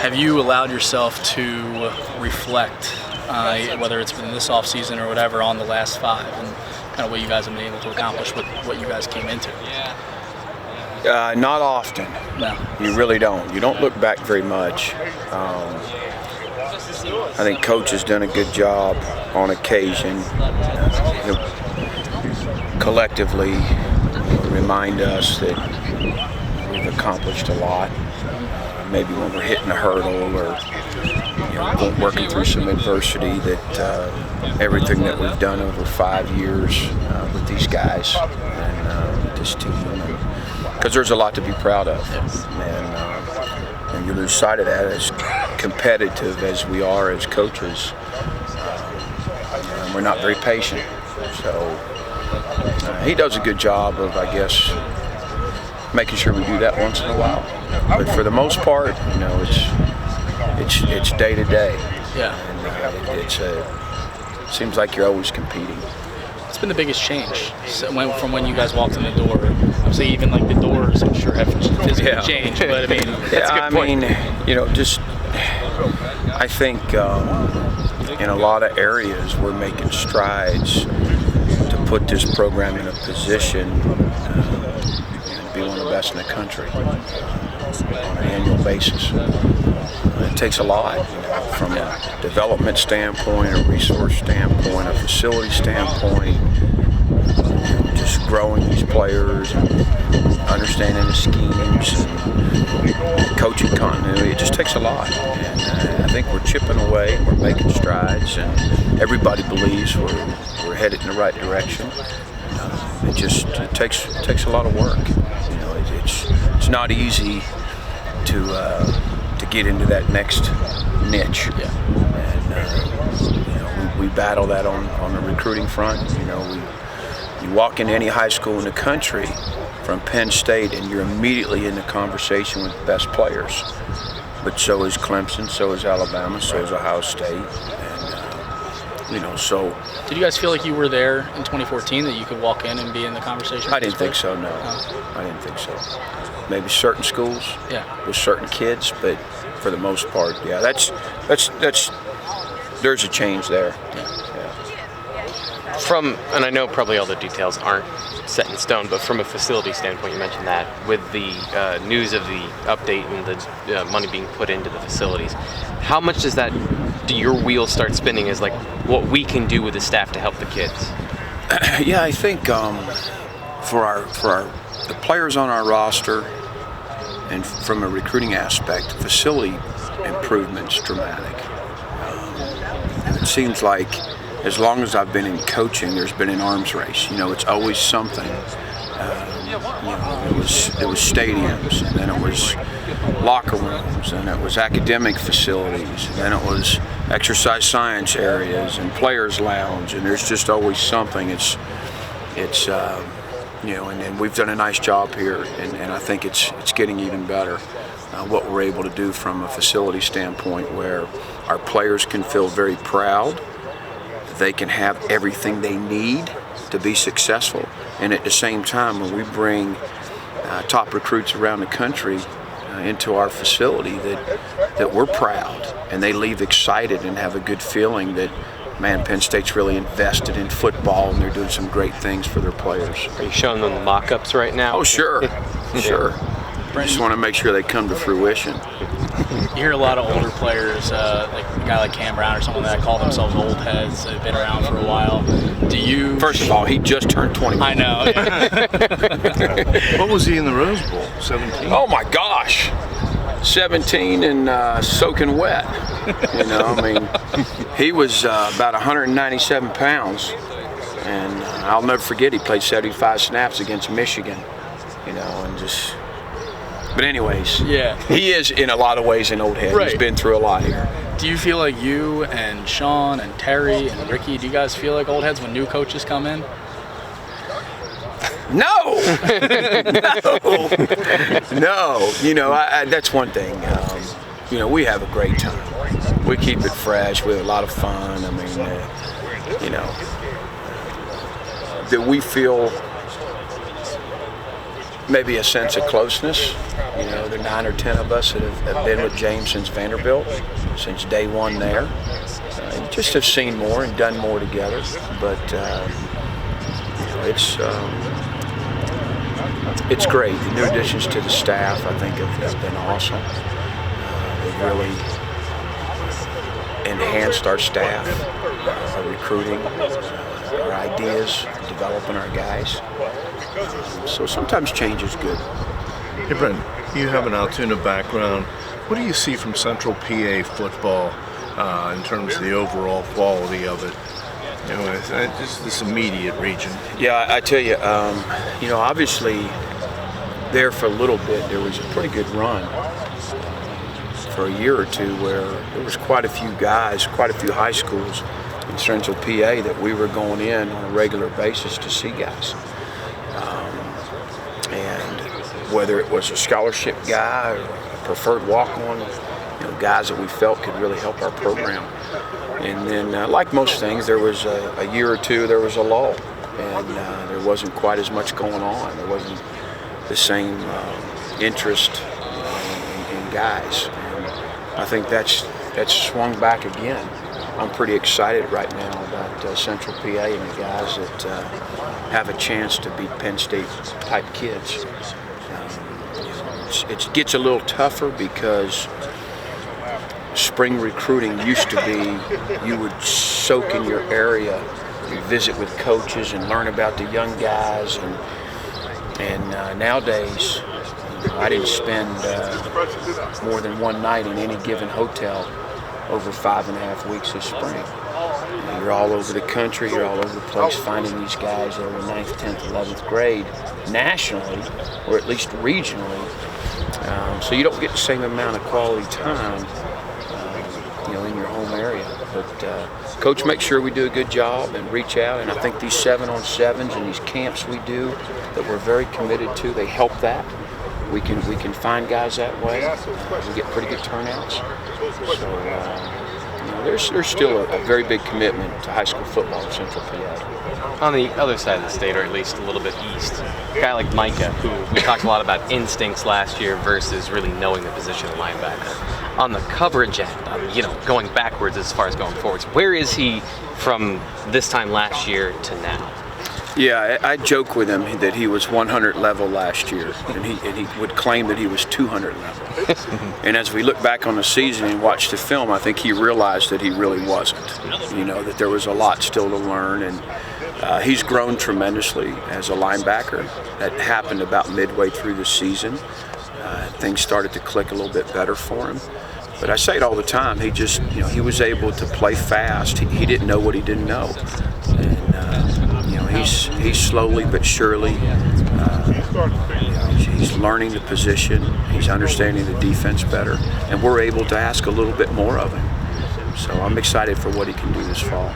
Have you allowed yourself to reflect, whether it's been this off season or whatever, on the last 5 and kind of what you guys have been able to accomplish with what you guys came into? Not often. No. You really don't. You don't look back very much. I think Coach has done a good job on occasion. Collectively remind us that we've accomplished a lot. Maybe when we're hitting a hurdle or working through some adversity, that everything that we've done over 5 years with these guys and this team, because there's a lot to be proud of, and you lose sight of that. As competitive as we are as coaches, we're not very patient. So he does a good job of, I guess, making sure we do that once in a while. But for the most part, it's day to day. Yeah. And it seems like you're always competing. It's been the biggest change from when you guys walked in the door. Obviously, even like the doors, I'm sure have physically changed. But I mean, that's a good point. I think in a lot of areas we're making strides to put this program in a position to be one of the best in the country on an annual basis. It takes a lot, from a development standpoint, a resource standpoint, a facility standpoint, just growing these players, and understanding the schemes, and coaching continuity. It just takes a lot. And I think we're chipping away, we're making strides, and everybody believes we're headed in the right direction. It takes a lot of work. It's not easy to get into that next niche. Yeah. And we battle that on the recruiting front. You walk into any high school in the country from Penn State and you're immediately in the conversation with the best players. But so is Clemson, so is Alabama, so is Ohio State. And so. Did you guys feel like you were there in 2014, that you could walk in and be in the conversation? I didn't think so, no. I didn't think so. Maybe certain schools with certain kids, but for the most part, that's there's a change there. And I know probably all the details aren't set in stone, but from a facility standpoint, you mentioned that with the news of the update and the money being put into the facilities, how much do your wheels start spinning as like what we can do with the staff to help the kids? I think for the players on our roster, and from a recruiting aspect, facility improvement's dramatic. It seems like as long as I've been in coaching, there's been an arms race. It's always something. It was stadiums, and then it was locker rooms, and it was academic facilities, and then it was exercise science areas and players' lounge, and there's just always something. And we've done a nice job here, and I think it's getting even better. What we're able to do from a facility standpoint, where our players can feel very proud, they can have everything they need to be successful, and at the same time, when we bring top recruits around the country into our facility, that we're proud, and they leave excited and have a good feeling that, man, Penn State's really invested in football, and they're doing some great things for their players. Are you showing them the mock-ups right now? Oh, sure. Sure. Brent, just want to make sure they come to fruition. You hear a lot of older players, like a guy like Cam Brown or someone that call themselves old heads, that have been around for a while. Do you? First of all, he just turned 21. I know. Yeah. What was he in the Rose Bowl? 17? Oh my gosh. 17 and soaking wet. He was about 197 pounds, and I'll never forget, he played 75 snaps against Michigan, and just. But anyways, he is in a lot of ways an old head. Right. He's been through a lot here. Do you feel like you and Sean and Terry and Ricky, do you guys feel like old heads when new coaches come in? No. No. That's one thing. We have a great time. We keep it fresh. We have a lot of fun. that we feel maybe a sense of closeness. You know, there are 9 or 10 of us that have been with James since Vanderbilt, since day one there. And just have seen more and done more together. But you know, it's great. The new additions to the staff, I think, have been awesome. They've really enhanced our staff, our recruiting, our ideas, developing our guys. So sometimes change is good. Hey, Brent, you have an Altoona background. What do you see from Central PA football in terms of the overall quality of it? You know, it's just this immediate region. Yeah, I tell you, you know, obviously there for a little bit there was a pretty good run for a year or two where there was quite a few guys, quite a few high schools in Central PA that we were going in on a regular basis to see guys. And whether it was a scholarship guy or a preferred walk-on, you know, guys that we felt could really help our program. And then, like most things, there was a year or two, there was a lull, and there wasn't quite as much going on. There wasn't the same interest in guys. And I think that's swung back again. I'm pretty excited right now about Central PA and the guys that have a chance to beat Penn State type kids. It gets a little tougher because spring recruiting used to be you would soak in your area, you visit with coaches and learn about the young guys, and nowadays, you know, I didn't spend more than one night in any given hotel over 5.5 weeks this spring. You know, you're all over the country, you're all over the place finding these guys that are in 9th, 10th, 11th grade nationally, or at least regionally. So you don't get the same amount of quality time, you know, in your home area. But Coach makes sure we do a good job and reach out, and I think these 7-on-7s and these camps we do that we're very committed to, they help that. We can find guys that way. We get pretty good turnouts. So you know, there's still a very big commitment to high school football in Central PA. On the other side of the state, or at least a little bit east, a guy like Micah, who we talked a lot about instincts last year versus really knowing the position of linebacker. On the coverage end, you know, going backwards as far as going forwards, where is he from this time last year to now? Yeah, I joke with him that he was 100 level last year, and he would claim that he was 200 level. And as we look back on the season and watch the film, I think he realized that he really wasn't. You know, that there was a lot still to learn, and he's grown tremendously as a linebacker. That happened about midway through the season. Things started to click a little bit better for him. But I say it all the time, he just, you know, he was able to play fast. He didn't know what he didn't know. And, you know, he's slowly but surely, you know, he's learning the position, he's understanding the defense better, and we're able to ask a little bit more of him. So I'm excited for what he can do this fall.